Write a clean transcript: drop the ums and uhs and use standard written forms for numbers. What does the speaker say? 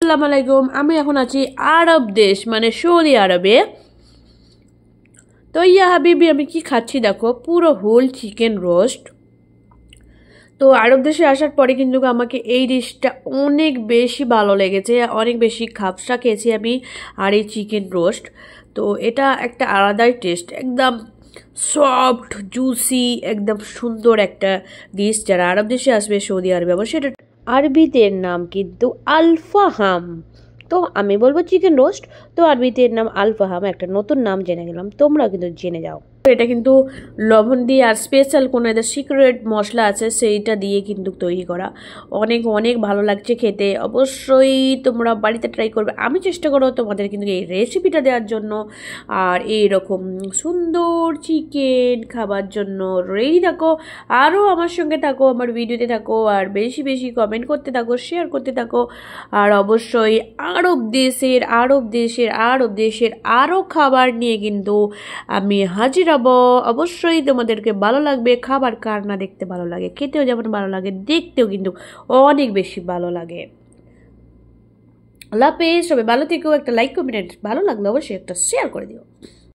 আসসালামু আলাইকুম। আমি এখন আছি আরব দেশ মানে সৌদি আরবে। তো ইয়া হাবিবি আমি কি খাচ্ছি দেখো, পুরো হোল চিকেন রোস্ট। তো আরব দেশে আসার পরে কিন্তু আমাকে এই ডিশটা অনেক বেশি ভালো লেগেছে, অনেক বেশি খাপসা খেয়েছি আমি। আর এই চিকেন রোস্ট, তো এটা একটা আলাদাই টেস্ট, একদম সফট জুসি, একদম সুন্দর একটা ডিশ। যারা আরব দেশে আসবে সৌদি আরবে, অবশ্যই এটা আরবিতে এর নাম কিন্তু আলফাহাম। তো আমি বলবো চিকেন রোস্ট, তো আরবিতে এর নাম আলফাহাম। একটা নতুন নাম জেনে গেলাম, তোমরা কিন্তু জেনে যাও। এটা কিন্তু লবণ দিয়ে আর স্পেশাল কোনো এদের সিক্রেট মশলা আছে সেইটা দিয়ে কিন্তু তৈরি করা। অনেক অনেক ভালো লাগছে খেতে, অবশ্যই তোমরা বাড়িতে ট্রাই করবে। আমি চেষ্টা করবো তোমাদের কিন্তু এই রেসিপিটা দেওয়ার জন্য। আর এইরকম সুন্দর চিকেন খাবার জন্য রেডি থাকো, আরও আমার সঙ্গে থাকো, আমার ভিডিওতে থাকো, আর বেশি বেশি কমেন্ট করতে থাকো, শেয়ার করতে থাকো। আর অবশ্যই আরব দেশের আরও খাবার নিয়ে কিন্তু আমি হাজির হব। অবশ্যই তোমাদেরকে ভালো লাগবে। খাবার কার না দেখতে ভালো লাগে, খেতেও যেমন ভালো লাগে, দেখতেও কিন্তু অনেক বেশি ভালো লাগে। আল্লাহ হাফেজ, সবাই ভালো থেকো। একটা লাইক কমেন্ট, ভালো লাগলো অবশ্যই একটা শেয়ার করে দিও।